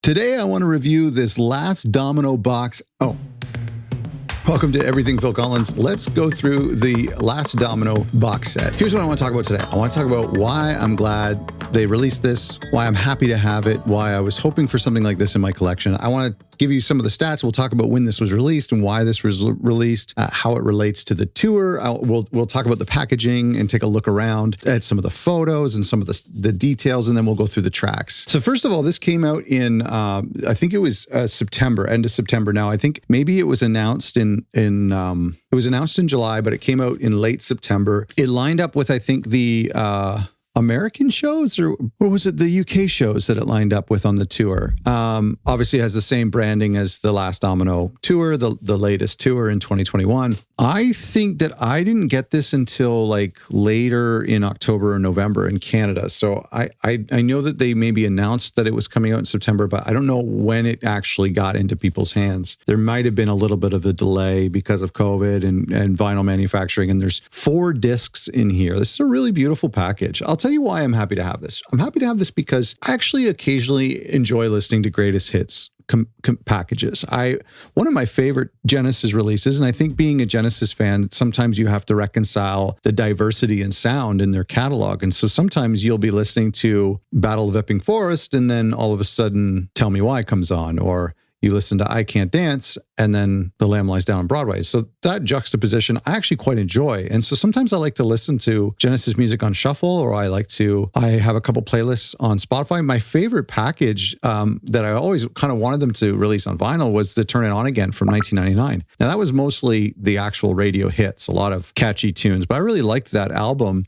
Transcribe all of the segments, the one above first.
Today, I want to review this last Domino box. Oh, welcome to Everything Phil Collins. Let's go through the last Domino box set. Here's what I want to talk about today. I want to talk about why I'm glad they released this, why I'm happy to have it, why I was hoping for something like this in my collection. I want to give you some of the stats. We'll talk about when this was released and why this was released, how it relates to the tour. We'll talk about the packaging and take a look around at some of the photos and some of the details, and then we'll go through the tracks. So first of all, this came out in, I think it was September, end of September now. I think maybe it was announced in July, but it came out in late September. It lined up with, I think, the American shows, or was it the UK shows that it lined up with on the tour? Obviously it has the same branding as the last Domino tour, the latest tour in 2021. I think that I didn't get this until like later in October or November in Canada. So I know that they maybe announced that it was coming out in September, but I don't know when it actually got into people's hands. There might have been a little bit of a delay because of COVID and vinyl manufacturing. And there's 4 discs in here. This is a really beautiful package. I'll tell you why I'm happy to have this. I'm happy to have this because I actually occasionally enjoy listening to greatest hits packages. One of my favorite Genesis releases, and I think being a Genesis fan, sometimes you have to reconcile the diversity in sound in their catalog. And so sometimes you'll be listening to Battle of Epping Forest, and then all of a sudden Tell Me Why comes on, or you listen to I Can't Dance, and then The Lamb Lies Down on Broadway. So that juxtaposition I actually quite enjoy. And so sometimes I like to listen to Genesis music on shuffle, or I have a couple playlists on Spotify. My favorite package that I always kind of wanted them to release on vinyl was the Turn It On Again from 1999. Now that was mostly the actual radio hits, a lot of catchy tunes, but I really liked that album.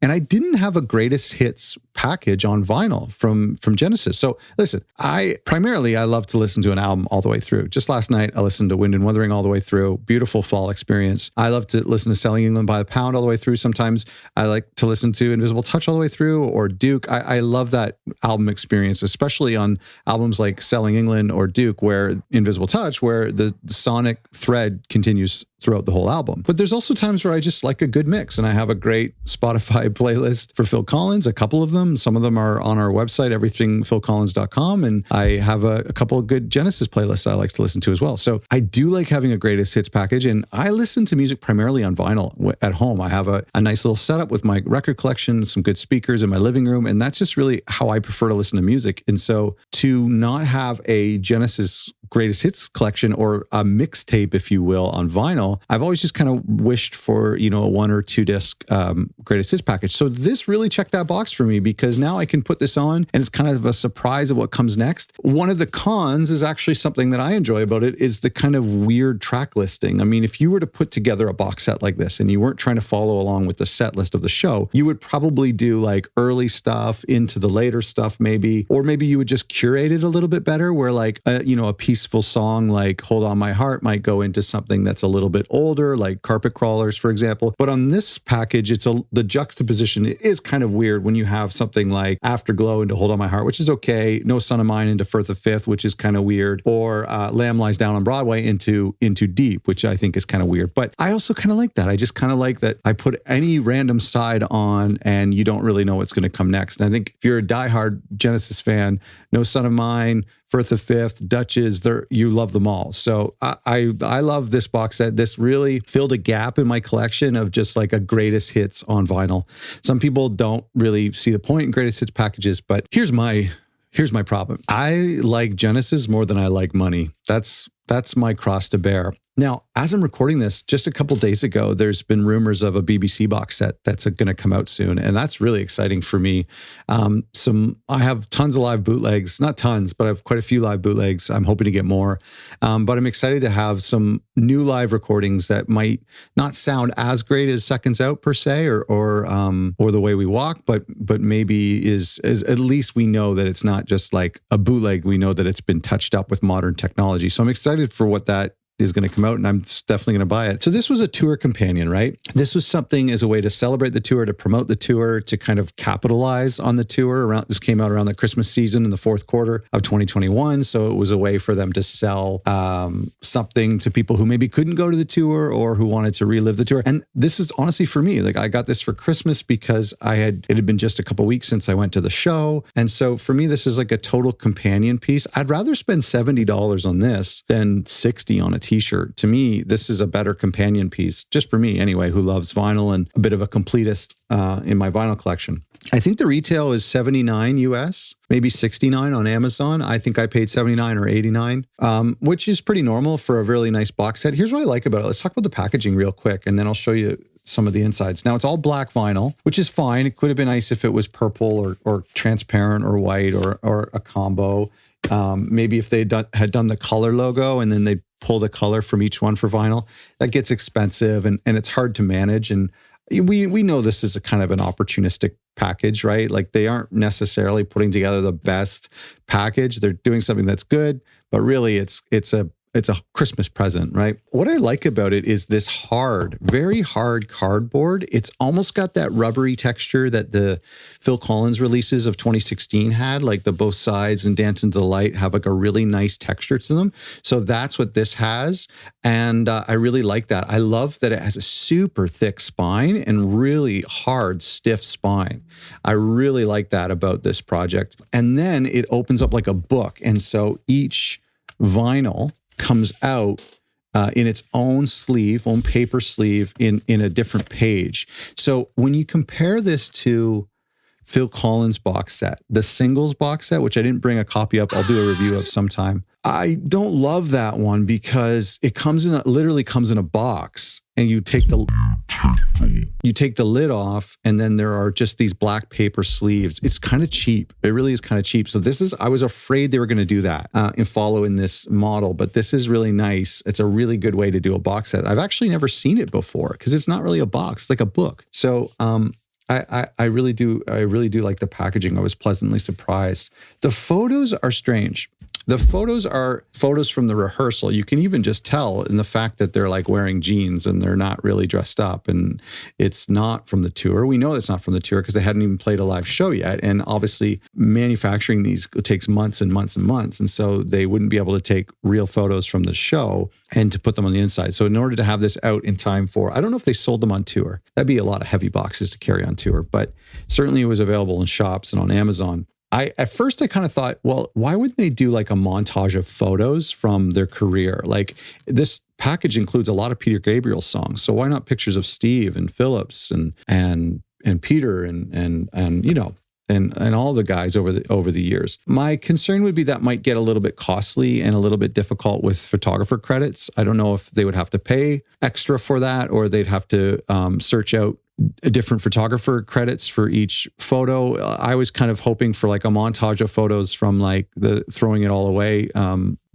And I didn't have a greatest hits package on vinyl from Genesis. So listen, I love to listen to an album all the way through. Just last night, I listened to Wind and Wuthering all the way through. Beautiful fall experience. I love to listen to Selling England by the Pound all the way through. Sometimes I like to listen to Invisible Touch all the way through, or Duke. I love that album experience, especially on albums like Selling England or Duke, where Invisible Touch, where the sonic thread continues throughout the whole album. But there's also times where I just like a good mix, and I have a great Spotify playlist for Phil Collins, a couple of them. Some of them are on our website, everythingphilcollins.com, and I have a couple of good Genesis playlists I like to listen to as well. So I do like having a greatest hits package, and I listen to music primarily on vinyl at home. I have a nice little setup with my record collection, some good speakers in my living room, and that's just really how I prefer to listen to music. And so to not have a Genesis greatest hits collection, or a mixtape, if you will, on vinyl, I've always just kind of wished for, a 1 or 2 disc greatest hits package. So this really checked that box for me, because now I can put this on and it's kind of a surprise of what comes next. One of the cons is actually something that I enjoy about it, is the kind of weird track listing. I mean, if you were to put together a box set like this and you weren't trying to follow along with the set list of the show, you would probably do like early stuff into the later stuff maybe, or maybe you would just curate it a little bit better, where like, a peaceful song like Hold On My Heart might go into something that's a little bit older, like Carpet Crawlers, for example. But on this package, the juxtaposition is kind of weird when you have something like Afterglow into Hold On My Heart, which is okay, No Son of Mine into Firth of Fifth, which is kind of weird, or Lamb Lies Down on Broadway into Deep, which I think is kind of weird. But I also kind of like that. I just kind of like that I put any random side on and you don't really know what's going to come next. And I think if you're a diehard Genesis fan, No Son of Mine, Firth of Fifth, Duchess, you love them all. So I love this box set. This really filled a gap in my collection of just like a greatest hits on vinyl. Some people don't really see the point in greatest hits packages, but here's my problem. I like Genesis more than I like money. That's my cross to bear. Now, as I'm recording this, just a couple days ago, there's been rumors of a BBC box set that's going to come out soon, and that's really exciting for me. I have tons of live bootlegs, not tons, but I have quite a few live bootlegs. I'm hoping to get more, but I'm excited to have some new live recordings that might not sound as great as Seconds Out per se, or The Way We Walk, but maybe is at least we know that it's not just like a bootleg. We know that it's been touched up with modern technology. So I'm excited for what that is going to come out, and I'm definitely going to buy it. So this was a tour companion, right? This was something as a way to celebrate the tour, to promote the tour, to kind of capitalize on the tour. This came out around the Christmas season in the fourth quarter of 2021. So it was a way for them to sell something to people who maybe couldn't go to the tour or who wanted to relive the tour. And this is honestly for me, like I got this for Christmas because it had been just a couple weeks since I went to the show. And so for me, this is like a total companion piece. I'd rather spend $70 on this than $60 on a t-shirt. To me, this is a better companion piece, just for me anyway, who loves vinyl and a bit of a completist in my vinyl collection. I think the retail is $79 US, maybe $69 on Amazon. I think I paid $79 or $89, which is pretty normal for a really nice box set. Here's what I like about it. Let's talk about the packaging real quick, and then I'll show you some of the insides. Now, it's all black vinyl, which is fine. It could have been nice if it was purple or transparent or white or a combo. Maybe if they had done the color logo and then they pull the color from each one for vinyl, that gets expensive and it's hard to manage. And we know this is a kind of an opportunistic package, right? Like they aren't necessarily putting together the best package. They're doing something that's good, but really it's a Christmas present, right? What I like about it is this very hard cardboard. It's almost got that rubbery texture that the Phil Collins releases of 2016 had, like the both sides and Dance into the Light have like a really nice texture to them. So that's what this has. And I really like that. I love that it has a super thick spine and really hard, stiff spine. I really like that about this project. And then it opens up like a book. And so each vinyl comes out in its own paper sleeve in a different page. So when you compare this to Phil Collins box set, the singles box set, which I didn't bring a copy up, I'll do a review of sometime. I don't love that one because it literally comes in a box, and you take the lid off, and then there are just these black paper sleeves. It's kind of cheap. It really is kind of cheap. So I was afraid they were going to do that and follow in this model, but this is really nice. It's a really good way to do a box set. I've actually never seen it before because it's not really a box, it's like a book. So I really do like the packaging. I was pleasantly surprised. The photos are strange. The photos are photos from the rehearsal. You can even just tell in the fact that they're like wearing jeans and they're not really dressed up, and it's not from the tour. We know it's not from the tour because they hadn't even played a live show yet. And obviously manufacturing these takes months and months and months. And so they wouldn't be able to take real photos from the show and to put them on the inside. So in order to have this out in time I don't know if they sold them on tour. That'd be a lot of heavy boxes to carry on tour, but certainly it was available in shops and on Amazon. At first I kind of thought, well, why wouldn't they do like a montage of photos from their career? Like this package includes a lot of Peter Gabriel songs. So why not pictures of Steve and Phillips and Peter and all the guys over the years? My concern would be that might get a little bit costly and a little bit difficult with photographer credits. I don't know if they would have to pay extra for that, or they'd have to search out different photographer credits for each photo. I was kind of hoping for like a montage of photos from like the Throwing It All Away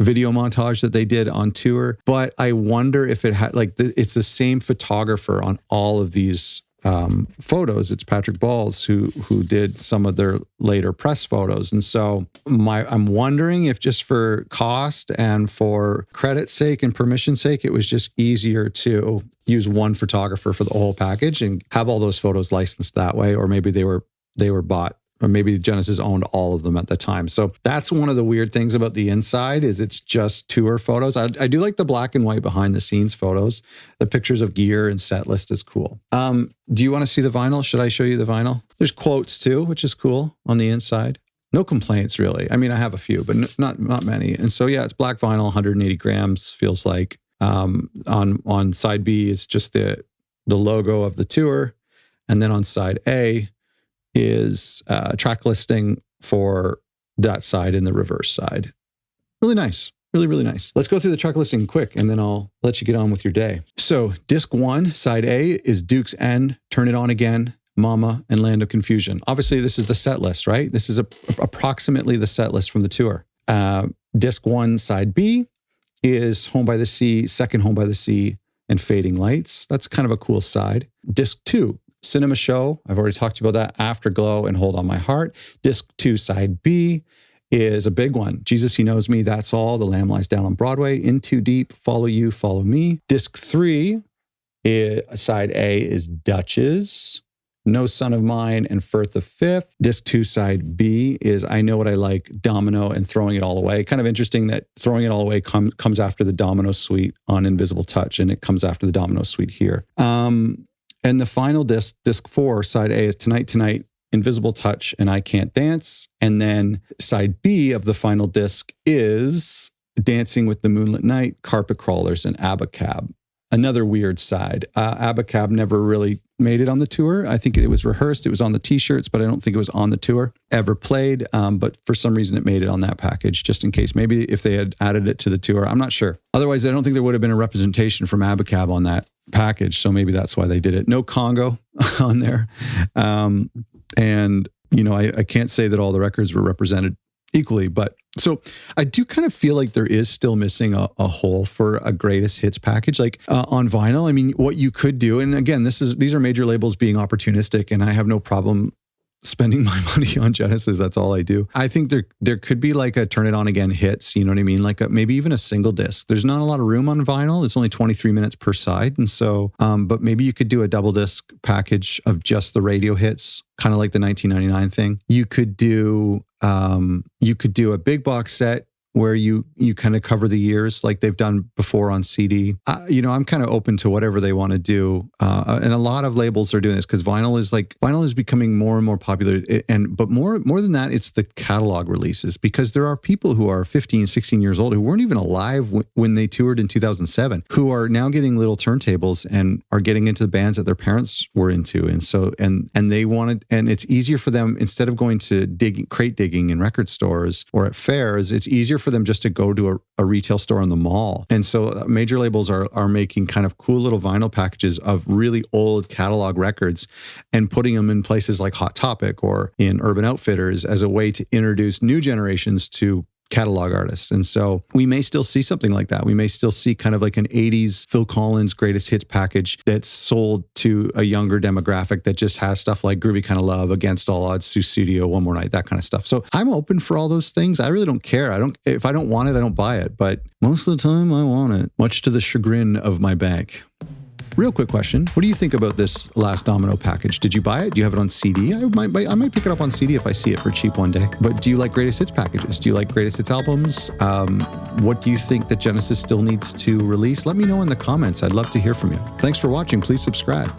video montage that they did on tour. But I wonder if it had it's the same photographer on all of these photos. It's Patrick Balls who did some of their later press photos. And so I'm wondering if just for cost and for credit's sake and permission's sake, it was just easier to use one photographer for the whole package and have all those photos licensed that way. Or maybe they were bought, or maybe Genesis owned all of them at the time. So that's one of the weird things about the inside is it's just tour photos. I do like the black and white behind the scenes photos. The pictures of gear and set list is cool. Do you want to see the vinyl? Should I show you the vinyl? There's quotes too, which is cool on the inside. No complaints really. I mean, I have a few, but not many. And so yeah, it's black vinyl, 180 grams, feels like. On side B is just the logo of the tour. And then on side A is track listing for that side and the reverse side. Really nice. Really, really nice. Let's go through the track listing quick, and then I'll let you get on with your day. So disc 1, side A is Duke's End, Turn It On Again, Mama, and Land of Confusion. Obviously, this is the set list, right? This is approximately the set list from the tour. Disc 1, side B is Home by the Sea, Second Home by the Sea, and Fading Lights. That's kind of a cool side. Disc 2, Cinema Show. I've already talked about that. Afterglow and Hold On My Heart. Disc 2, side B is a big one. Jesus, He Knows Me, That's All, The Lamb Lies Down on Broadway, In Too Deep, Follow You, Follow Me. Disc 3, side A is Duchess, No Son of Mine, and Firth the Fifth. Disc 2, side B is I Know What I Like, Domino, and Throwing It All Away. Kind of interesting that Throwing It All Away comes after the Domino Suite on Invisible Touch, and it comes after the Domino Suite here. And the final disc, disc 4, side A is Tonight, Tonight, Invisible Touch, and I Can't Dance. And then side B of the final disc is Dancing with the Moonlit Night, Carpet Crawlers, and Abacab. Another weird side. Abacab never really made it on the tour. I think it was rehearsed. It was on the t-shirts, but I don't think it was on the tour, ever played. But for some reason it made it on that package, just in case. Maybe if they had added it to the tour, I'm not sure. Otherwise, I don't think there would have been a representation from Abacab on that package. So maybe that's why they did it. No Congo on there. And, you know, I can't say that all the records were represented equally, but so I do kind of feel like there is still missing a hole for a greatest hits package, like on vinyl. I mean, what you could do, and again, these are major labels being opportunistic, and I have no problem spending my money on Genesis. That's all I do. I think there could be like a turn it on again hits, you know what I mean? Like maybe even a single disc. There's not a lot of room on vinyl. It's only 23 minutes per side. And so, but maybe you could do a double disc package of just the radio hits, kind of like the 1999 thing. You could do a big box set where you kind of cover the years like they've done before on CD. I'm kind of open to whatever they want to do. And a lot of labels are doing this because vinyl is becoming more and more popular. But more than that, it's the catalog releases, because there are people who are 15, 16 years old who weren't even alive when they toured in 2007, who are now getting little turntables and are getting into the bands that their parents were into. And so, and they wanted, and it's easier for them, instead of going to crate digging in record stores or at fairs, it's easier for them just to go to a retail store in the mall. And so major labels are making kind of cool little vinyl packages of really old catalog records and putting them in places like Hot Topic or in Urban Outfitters as a way to introduce new generations to catalog artists. And so we may still see something like that. We may still see kind of like an 80s Phil Collins greatest hits package that's sold to a younger demographic that just has stuff like Groovy Kind of Love, Against All Odds, Suicidio, One More Night, that kind of stuff. So I'm open for all those things. I really don't care. If I don't want it, I don't buy it. But most of the time I want it, much to the chagrin of my bank. Real quick question. What do you think about this last Domino package? Did you buy it? Do you have it on CD? I might pick it up on CD if I see it for cheap one day. But do you like greatest hits packages? Do you like greatest hits albums? What do you think that Genesis still needs to release? Let me know in the comments. I'd love to hear from you. Thanks for watching. Please subscribe.